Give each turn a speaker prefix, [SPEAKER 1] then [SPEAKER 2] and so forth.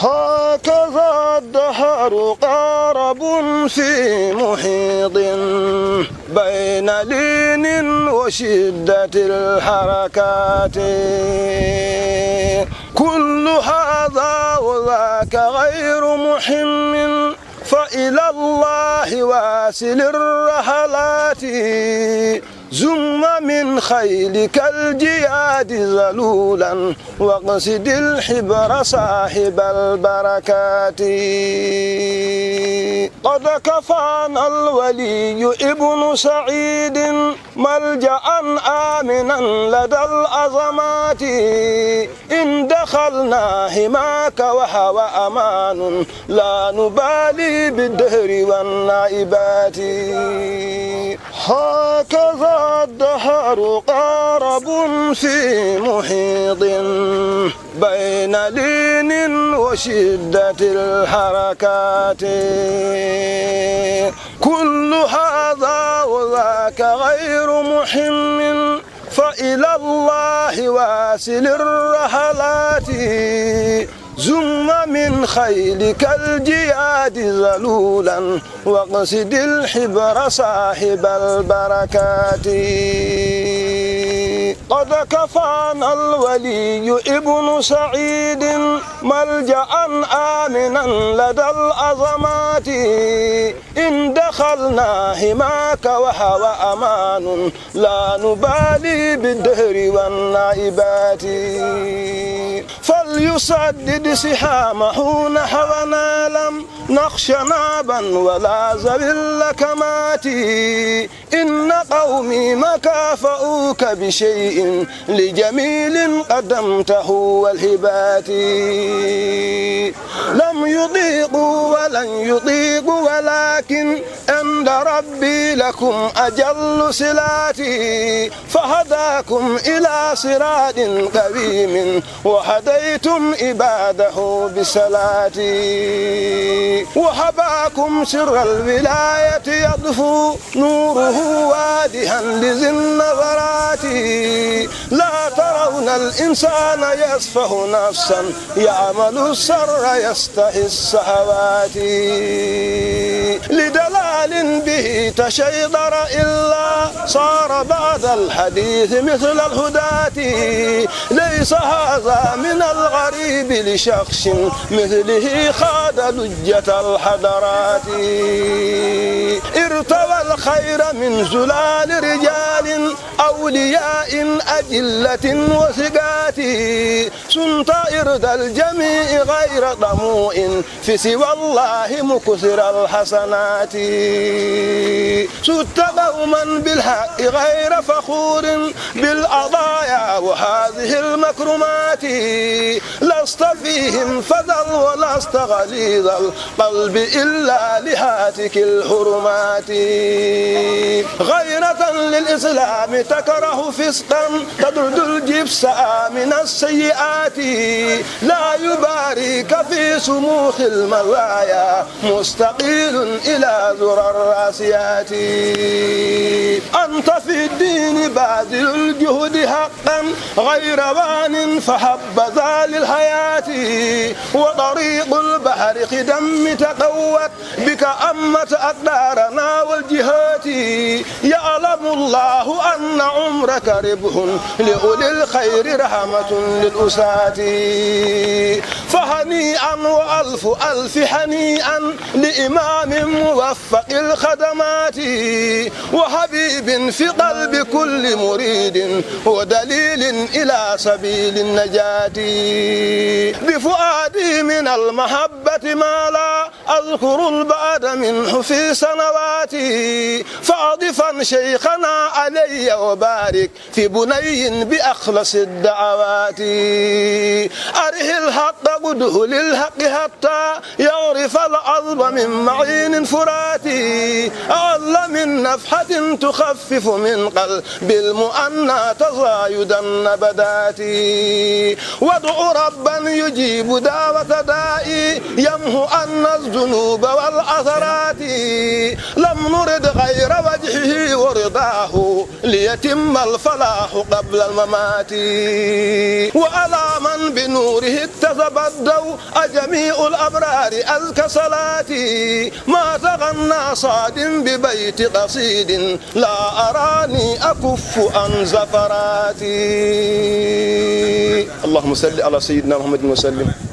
[SPEAKER 1] هكذا الدهر قارب في محيط بين لين وشدة الحركات، كل هذا وذاك غير مهم، فإلى الله واسل الرحلات. زم من خيلك الجياد ذلولا، واقصد الحبر صاحب البركات. قد كفانا الولي ابن سعيد ملجأ آمنا لدى الأزمات، إن دخلنا حماك وهو أمان، لا نبالي بالدهر والنائبات. هكذا الدهر قارب في محيط بين لين وشدة الحركات، كل هذا وذاك غير مهم، فإلى الله واسل الرحلات. زم من خيلك الجياد ذلولا، واقصد الحبر صاحب البركات. قد كفانا الولي ابن سعيد ملجأ آمنا لدى الأزمات، إن دخلنا حماك وهو أمان، لا نبالي بالدهر والنائبات. فليسدد سحامه نحونا، لم نخش نابا ولا زبل كماتي، إن قومي ما كافؤوك بشيء لجميل قدمته والهبات. لم يضيقوا ولن يضيقوا، ولكن عند ربي لكم أجل صلاتي، فهداكم إلى صراط قويم وهديتم عباده بصلاتي، وهباكم سر الولاية يطفو نوره وادها لذي النظرات. لا ترون الإنسان يسفه نفسا، يعمل السر يستحي السهوات، لدلال به تشيطر إلا صار بعد الحديث مثل الهداة. ليس هذا من الغريب لشخص مثله خاد لجة الحضرات، ارتوى الخير من زلال رجال أولياء أجلة وثقات. سنت إرد الجميع غير طموع، في سوى الله مكثر الحسنات. سدت قوما بالحق غير فخور بالقضايا وهذه المكرمات. لست فيهم فذل ولست غليظ القلب إلا لهاتك الحرمات. غيرة للإسلام تكره فسقا، تدرد الجبس من السيئات. لا يباريك في سموخ المزايا، مستقيل إلى ذرى الراسيات. أنت في الدين باذل الجهد حقا، غير وان فحبذا للحياة. وطريق البحر خدم تقوت، بك أمت أقدارنا والجهات. يعلم الله أن عمرك ربح لأولي الخير، رحمة للأساة. فهنيئا وألف ألف حنيئا لإمام موفق الخدمات، وحبيب في قلب كل مريد، ودليل إلى سبيل النجاة. بفؤادي من المحبة ما لا أذكر البعد منه في سنواتي. فأضفا شيخنا علي وبارك في بني بأخلص الدعوات. أره الحق قده للحق حتى يعرف العظم من معين فراتي. أعل من نفحة تخفف من قلب المؤنى تزايدا نبداتي. وادع ربا يجيب دعوة دائي يمحو عنا الذنوب والعثرات. لم نرد غير وجهه ورضاه ليتم الفلاح قبل الممات. وعلى من بنوره اكتسب الضوء جميع الأبرار أزكى صلاتي. ما تغنى صاد ببيت قصيد لا أراني أكف عن زفراتي. اللهم صل على سيدنا محمد وسلم.